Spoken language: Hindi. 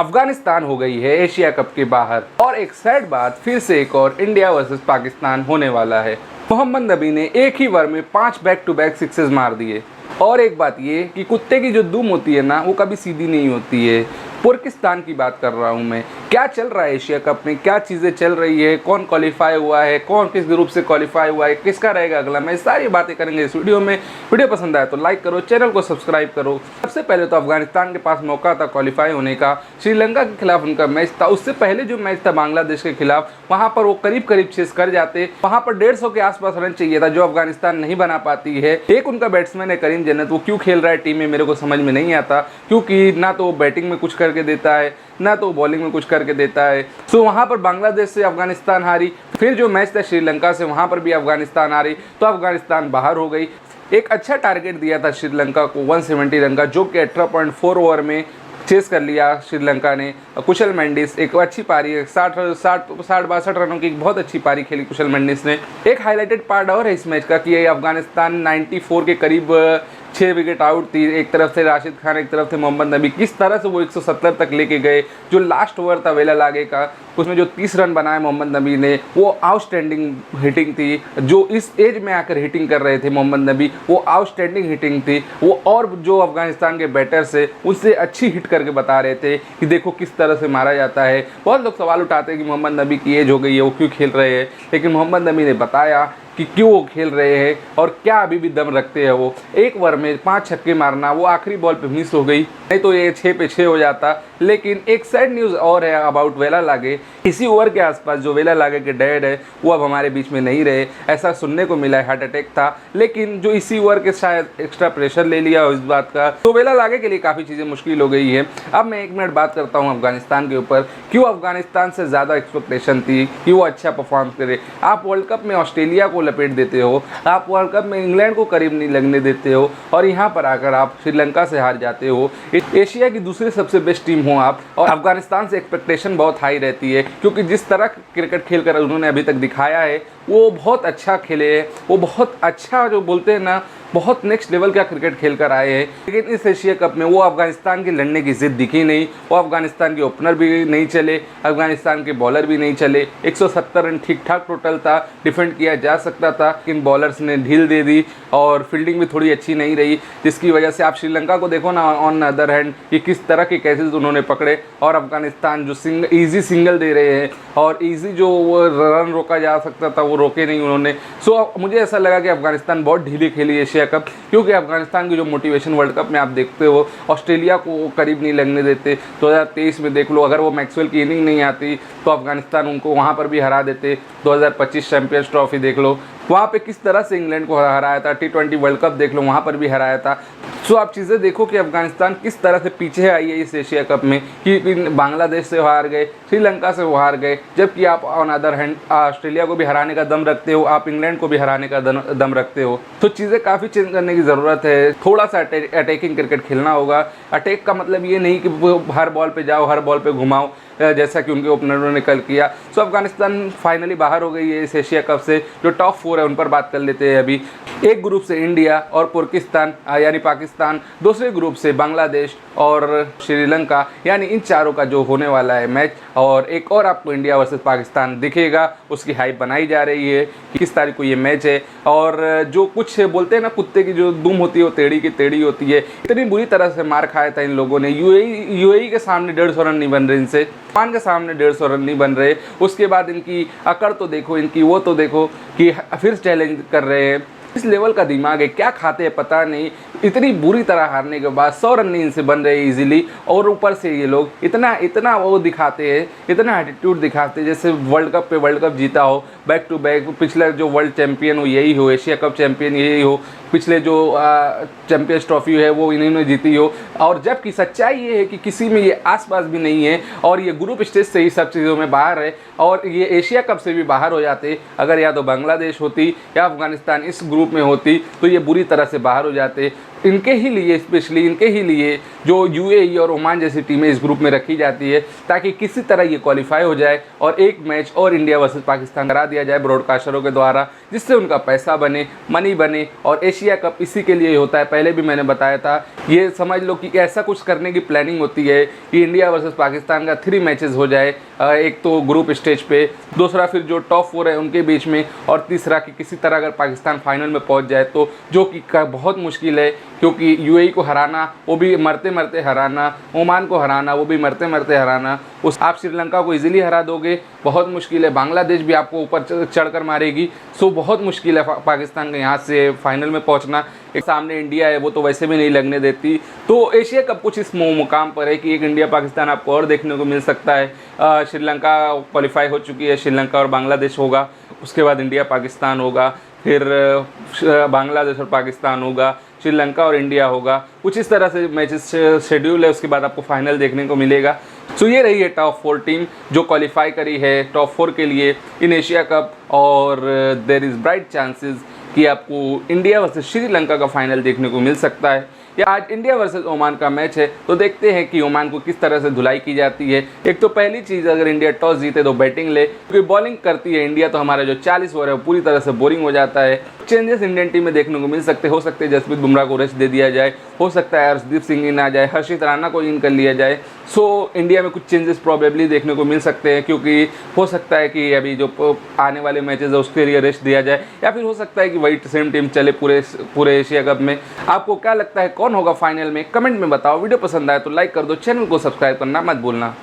अफगानिस्तान हो गई है एशिया कप के बाहर और एक सैड बात, फिर से एक और इंडिया वर्सेस पाकिस्तान होने वाला है। मोहम्मद नबी ने एक ही ओवर में 5 बैक टू बैक सिक्सेस मार दिए। और एक बात ये कि कुत्ते की जो दुम होती है ना, वो कभी सीधी नहीं होती है। पाकिस्तान की बात कर रहा हूँ मैं। क्या चल रहा है एशिया कप में, क्या चीज़ें चल रही है, कौन क्वालिफाई हुआ है, कौन किस ग्रुप से क्वालिफाई हुआ है, किसका रहेगा अगला मैच, सारी बातें करेंगे इस वीडियो में। वीडियो पसंद आया तो लाइक करो, चैनल को सब्सक्राइब करो। सबसे पहले तो अफगानिस्तान के पास मौका था क्वालिफाई होने का, श्रीलंका के खिलाफ उनका मैच था। उससे पहले जो मैच था बांग्लादेश के खिलाफ, वहाँ पर वो करीब चेस कर जाते। वहाँ पर 150 के आसपास रन चाहिए था, जो अफगानिस्तान नहीं बना पाती है। एक उनका बैट्समैन है करीम जन्नत, वो क्यों खेल रहा है टीम में मेरे को समझ में नहीं आता, क्योंकि ना तो वो बैटिंग में कुछ करके देता है, ना तो बॉलिंग में कुछ करके देता है। सो वहाँ पर बांग्लादेश से अफगानिस्तान हारी। फिर जो मैच था श्रीलंका से, वहाँ पर भी अफगानिस्तान हारी, तो अफगानिस्तान बाहर हो गई। एक अच्छा टारगेट दिया था श्रीलंका को 170 रन का, जो कि 18.4 ओवर में चेस कर लिया श्रीलंका ने। कुशल मेंडिस एक अच्छी पारी, 60-62 रनों की बहुत अच्छी पारी खेली कुशल मेंडिस ने। एक हाईलाइटेड पार्ट और है इस मैच का कि अफगानिस्तान 94 के करीब 6 विकेट आउट थी। एक तरफ से राशिद खान, एक तरफ से मोहम्मद नबी। किस तरह से वो 170 तक लेके गए। जो लास्ट ओवर था वेला लागे का, उसमें जो 30 रन बनाए मोहम्मद नबी ने, वो आउटस्टैंडिंग हिटिंग थी। जो इस एज में आकर हिटिंग कर रहे थे मोहम्मद नबी, वो आउटस्टैंडिंग हिटिंग थी वो। और जो अफगानिस्तान के बैटर्स है, उससे अच्छी हिट करके बता रहे थे कि देखो किस तरह से मारा जाता है। बहुत लोग सवाल उठाते हैं कि मोहम्मद नबी की एज हो गई है, वो क्यों खेल रहे हैं, लेकिन मोहम्मद नबी ने बताया कि क्यों वो खेल रहे हैं और क्या अभी भी दम रखते हैं वो। एक ओवर में 5 छक्के मारना, वो आखिरी बॉल पे मिस हो गई, नहीं तो ये 6 पे 6 हो जाता। लेकिन एक सैड न्यूज़ और है अबाउट वेला लागे। इसी ओवर के आसपास जो वेला लागे के डैड है, वो अब हमारे बीच में नहीं रहे, ऐसा सुनने को मिला है। हार्ट अटैक था, लेकिन जो इसी ओवर के शायद एक्स्ट्रा प्रेशर ले लिया इस बात का, तो वेला लागे के लिए काफ़ी चीज़ें मुश्किल हो गई है। अब मैं 1 मिनट बात करता हूँ अफगानिस्तान के ऊपर। क्यों अफगानिस्तान से ज़्यादा एक्सपेक्टेशन थी कि वो अच्छा परफॉर्म करे। आप वर्ल्ड कप में ऑस्ट्रेलिया को लपेट देते हो, आप वर्ल्ड कप में इंग्लैंड को करीब नहीं लगने देते हो, और यहाँ पर आकर आप श्रीलंका से हार जाते हो। एशिया की दूसरी सबसे बेस्ट टीम हो आप, और अफगानिस्तान से एक्सपेक्टेशन बहुत हाई रहती है, क्योंकि जिस तरह क्रिकेट खेलकर उन्होंने अभी तक दिखाया है, वो बहुत अच्छा खेले हैं। वो बहुत अच्छा, जो बोलते हैं ना, बहुत नेक्स्ट लेवल का क्रिकेट खेल कर आए हैं। लेकिन इस एशिया कप में वो अफगानिस्तान की लड़ने की जिद दिखी नहीं। वो अफगानिस्तान के ओपनर भी नहीं चले, अफगानिस्तान के बॉलर भी नहीं चले। 170 रन ठीक ठाक टोटल था, डिफेंड किया जा सकता था, लेकिन बॉलर्स ने ढील दे दी और फील्डिंग भी थोड़ी अच्छी नहीं रही, जिसकी वजह से आप श्रीलंका को देखो ना, ऑन अदर हैंड ये किस तरह के कैचेज उन्होंने पकड़े। और अफगानिस्तान जो ईजी सिंगल दे रहे हैं, और ईजी जो रन रोका जा सकता था वो रोके नहीं उन्होंने। सो मुझे ऐसा लगा कि अफगानिस्तान बहुत ढीली खेली एशिया कप, क्योंकि अफगानिस्तान की जो मोटिवेशन वर्ल्ड कप में आप देखते हो, ऑस्ट्रेलिया को करीब नहीं लगने देते। 2023 में देख लो, अगर वो मैक्सवेल की इनिंग नहीं आती तो अफगानिस्तान उनको वहाँ पर भी हरा देते। 2025 चैंपियंस ट्रॉफी देख लो, वहाँ पे किस तरह से इंग्लैंड को हराया था। T20 वर्ल्ड कप देख लो, वहाँ पर भी हराया था। सो आप चीज़ें देखो कि अफगानिस्तान किस तरह से पीछे आई है इस एशिया कप में, कि बांग्लादेश से हार गए, श्रीलंका से वो हार गए, जबकि आप ऑन अदर हैंड ऑस्ट्रेलिया को भी हराने का दम रखते हो, आप इंग्लैंड को भी हराने का दम रखते हो। तो चीज़ें काफ़ी चेंज करने की ज़रूरत है। थोड़ा सा अटैकिंग क्रिकेट खेलना होगा। अटैक का मतलब ये नहीं कि हर बॉल पे जाओ, हर बॉल पे घुमाओ, जैसा कि उनके ओपनरों ने कल किया। सो अफगानिस्तान फाइनली बाहर हो गई है इस एशिया कप से। जो टॉप 4 है उन पर बात कर लेते हैं अभी। एक ग्रुप से इंडिया और पाकिस्तान यानी पाकिस्तान, दूसरे ग्रुप से बांग्लादेश और श्रीलंका, यानी इन चारों का जो होने वाला है मैच। और एक और आपको इंडिया वर्सेस पाकिस्तान दिखेगा, उसकी हाइप बनाई जा रही है कि किस तारीख को ये मैच है। और जो कुछ बोलते हैं ना, कुत्ते की जो दुम होती है वो टेढ़ी की टेढ़ी होती है। इतनी बुरी तरह से मार खाया था इन लोगों ने। यूएई के सामने 150 रन नहीं बन रहे इनसे, पाकिस्तान के सामने 150 रन नहीं बन रहे। उसके बाद इनकी अकड़ तो देखो, इनकी वो तो देखो कि फिर चैलेंज कर रहे हैं। इस लेवल का दिमाग है, क्या खाते हैं पता नहीं। इतनी बुरी तरह हारने के बाद 100 रन नहीं इनसे बन रहे इजीली, और ऊपर से ये लोग इतना वो दिखाते हैं, इतना एटीट्यूड दिखाते हैं जैसे वर्ल्ड कप पे वर्ल्ड कप जीता हो, बैक टू बैक। पिछला जो वर्ल्ड चैंपियन हो यही हो, एशिया कप चैंपियन यही हो, पिछले जो चैंपियंस ट्रॉफी है वो इन्होंने जीती हो। और जबकि सच्चाई ये है कि किसी में ये आसपास भी नहीं है, और ये ग्रुप स्टेज से ही सब चीज़ों में बाहर है। और ये एशिया कप से भी बाहर हो जाते अगर या तो बांग्लादेश होती या अफगानिस्तान इस ग्रुप में होती, तो ये बुरी तरह से बाहर हो जाते। इनके ही लिए, स्पेशली इनके ही लिए जो यूएई और ओमान जैसी टीमें इस ग्रुप में रखी जाती है, ताकि किसी तरह ये क्वालिफाई हो जाए और एक मैच और इंडिया वर्सेस पाकिस्तान करा दिया जाए ब्रॉडकास्टरों के द्वारा, जिससे उनका पैसा बने, मनी बने। और एशिया कप इसी के लिए होता है, पहले भी मैंने बताया था। ये समझ लो कि ऐसा कुछ करने की प्लानिंग होती है कि इंडिया वर्सेस पाकिस्तान का 3 मैचेस हो जाए, एक तो ग्रुप स्टेज पे, दूसरा फिर जो टॉप 4 है उनके बीच में, और तीसरा कि किसी तरह अगर पाकिस्तान फाइनल में पहुंच जाए तो, जो कि बहुत मुश्किल है, क्योंकि यूएई को हराना वो भी मरते मरते हराना, ओमान को हराना वो भी मरते मरते हराना, उस आप श्रीलंका को इजीली हरा दोगे, बहुत मुश्किल है। बांग्लादेश भी आपको ऊपर चढ़कर मारेगी। सो बहुत मुश्किल है पाकिस्तान का यहाँ से फाइनल में पहुँचना। एक सामने इंडिया है, वो तो वैसे भी नहीं लगने देती। तो एशिया कप कुछ इस मुकाम पर है कि एक इंडिया पाकिस्तान आपको और देखने को मिल सकता है। श्रीलंका क्वालिफाई हो चुकी है, श्रीलंका और बांग्लादेश होगा, उसके बाद इंडिया पाकिस्तान होगा, फिर बांग्लादेश और पाकिस्तान होगा, श्रीलंका और इंडिया होगा। कुछ इस तरह से मैचेस शेड्यूल है, उसके बाद आपको फाइनल देखने को मिलेगा। सो ये रही है टॉप 4 टीम जो क्वालिफाई करी है टॉप 4 के लिए इन एशिया कप, और देयर इज़ ब्राइट चांसेस कि आपको इंडिया वर्सेस श्रीलंका का फाइनल देखने को मिल सकता है। या आज इंडिया वर्सेस ओमान का मैच है, तो देखते हैं कि ओमान को किस तरह से धुलाई की जाती है। एक तो पहली चीज़, अगर इंडिया टॉस जीते तो बैटिंग ले, क्योंकि बॉलिंग करती है इंडिया तो हमारा जो 40 ओवर है वो पूरी तरह से बोरिंग हो जाता है। चेंजेस इंडियन टीम में देखने को मिल सकते हो सकते हैं जसप्रीत बुमराह को रेस्ट दे दिया जाए, हो सकता है हर्षदीप सिंह इन आ जाए, हर्षित राणा को इन कर लिया जाए। सो इंडिया में कुछ चेंजेस प्रॉबेबली देखने को मिल सकते हैं, क्योंकि हो सकता है कि अभी जो आने वाले मैचेस है उसके लिए रेस्ट दिया जाए, या फिर हो सकता है कि वही सेम टीम चले पूरे एशिया कप में। आपको क्या लगता है कौन होगा फाइनल में? कमेंट में बताओ। वीडियो पसंद आए तो लाइक कर दो, चैनल को सब्सक्राइब करना मत भूलना।